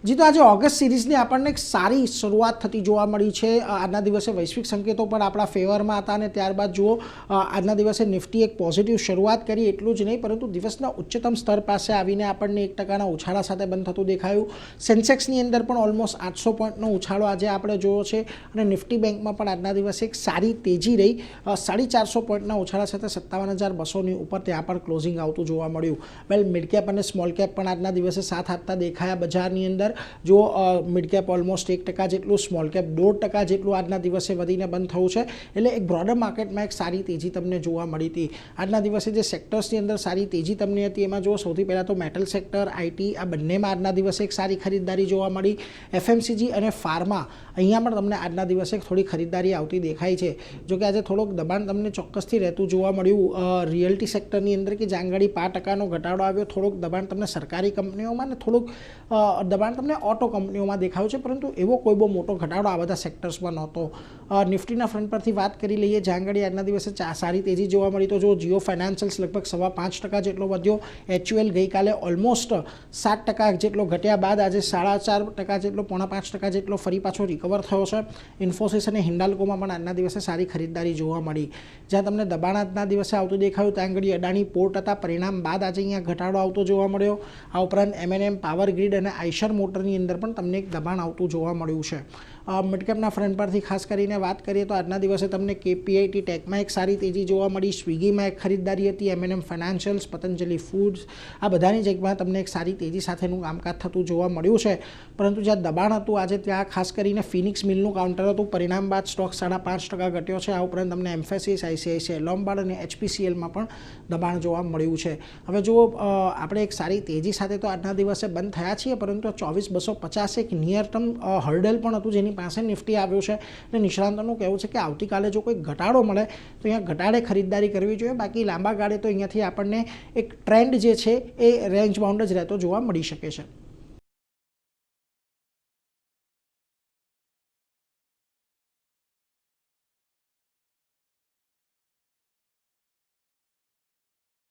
જી, તો આજે ઓગસ્ટ સિરીઝની આપણને એક સારી શરૂઆત થતી જોવા મળી છે। આજના દિવસે વૈશ્વિક સંકેતો પણ આપણા ફેવરમાં હતા અને ત્યારબાદ જુઓ આજના દિવસે નિફ્ટી એક પોઝિટિવ શરૂઆત કરી। એટલું જ નહીં પરંતુ દિવસના ઉચ્ચતમ સ્તર પાસે આવીને આપણને 1% ઉછાળા સાથે બંધ થતું દેખાયું। સેન્સેક્સની અંદર પણ ઓલમોસ્ટ 800 પોઈન્ટનો ઉછાળો આજે આપણે જોયો છે અને નિફ્ટી બેંકમાં પણ આજના દિવસે એક સારી તેજી રહી। 450 પોઈન્ટના ઉછાળા સાથે 57,200ની ઉપર ત્યાં પણ ક્લોઝિંગ આવતું જોવા મળ્યું। વેલ, મિડ કેપ અને સ્મોલ કેપ પણ આજના દિવસે સાથ આપતા દેખાયા બજારની અંદર। જો મિડ કેપ ઓલમોસ્ટ 1% જેટલું, સ્મોલ કેપ 1.5% જેટલું આજના દિવસે વધીને બંધ થયું છે। એટલે એક બ્રોડર માર્કેટમાં એક સારી તેજી તમને જોવા મળી હતી। આજના દિવસે જે સેક્ટર્સની અંદર સારી તેજી તમને હતી એમાં જો સૌથી પહેલાં તો મેટલ સેક્ટર, આઈટી, આ બંનેમાં આજના દિવસે એક સારી ખરીદદારી જોવા મળી। એફએમસીજી અને ફાર્મા અહીંયા પણ તમને આજના દિવસે થોડી ખરીદદારી આવતી દેખાય છે। જો કે આજે થોડોક દબાણ તમને ચોક્કસથી રહેતું જોવા મળ્યું રિયલ્ટી સેક્ટરની અંદર કે જ્યાં આગળ 5%નો ઘટાડો આવ્યો। થોડુંક દબાણ તમને સરકારી કંપનીઓમાં ને થોડુંક દબાણ તમને ઓટો કંપનીઓમાં દેખાયું છે, પરંતુ એવો કોઈ બહુ મોટો ઘટાડો આ બધા સેક્ટર્સમાં નહોતો। નિફ્ટીના ફ્રન્ટ પરથી વાત કરી લઈએ, જ્યાં આગળ આજના દિવસે સારી તેજી જોવા મળી। તો જો જીઓ ફાઇનાન્શિયલ્સ લગભગ 5.25% જેટલો વધ્યો। એચયુએલ ગઈકાલે ઓલમોસ્ટ 7% જેટલો ઘટ્યા બાદ આજે 4.5% જેટલો, 4.5% જેટલો ફરી પાછો રિકવર થયો છે। ઇન્ફોસિસ અને હિન્ડાલ્કોમાં પણ આજના દિવસે સારી ખરીદદારી જોવા મળી। જ્યાં તમને દબાણ આજના દિવસે આવતું દેખાયું ત્યાં આગળ અડાણી પોર્ટ હતા, પરિણામ બાદ આજે અહીંયા ઘટાડો આવતો જોવા મળ્યો। આ ઉપરાંત એમએનએમ, પાવર ગ્રીડ અને આઈશર મોટરની અંદર પણ તમને એક દબાણ આવતું જોવા મળ્યું છે। મિડકેપના ફ્રન્ટ પરથી ખાસ કરીને વાત કરીએ તો આજના દિવસે તમને કેપીઆઈટી ટેકમાં એક સારી તેજી જોવા મળી। સ્વિગીમાં એક ખરીદદારી હતી, એમએનએમ ફાઇનાન્શિયલ્સ, પતંજલિ ફૂડ્સ, આ બધાની જગ્યામાં તમને એક સારી તેજી સાથેનું કામકાજ થતું જોવા મળ્યું છે। પરંતુ જ્યાં દબાણ હતું આજે ત્યાં ખાસ કરીને ફિનિક્સ મિલનું કાઉન્ટર હતું, પરિણામ બાદ સ્ટોક 5.5% ઘટ્યો છે। આ ઉપરાંત તમને એમ્ફેસિસ, આઈસીઆઈસીઆઈ લોમ્બાર્ડ અને એચપીસીએલમાં પણ દબાણ જોવા મળ્યું છે। હવે જો આપણે એક સારી તેજી સાથે તો આજના દિવસે બંધ થયા છીએ, પરંતુ 24,250 એક નિયર ટર્મ હર્ડલ પણ હતું જેની પાસે નિફ્ટી આવ્યું છે અને નિષ્ણાંતોનું કહેવું છે કે આવતીકાલે જો કોઈ ઘટાડો મળે તો અહીંયા ઘટાડે ખરીદદારી કરવી જોઈએ। બાકી લાંબા ગાળે તો અહીંયાથી આપણને એક ટ્રેન્ડ જે છે એ રેન્જ બાઉન્ડ જ રહેતો જોવા મળી શકે છે।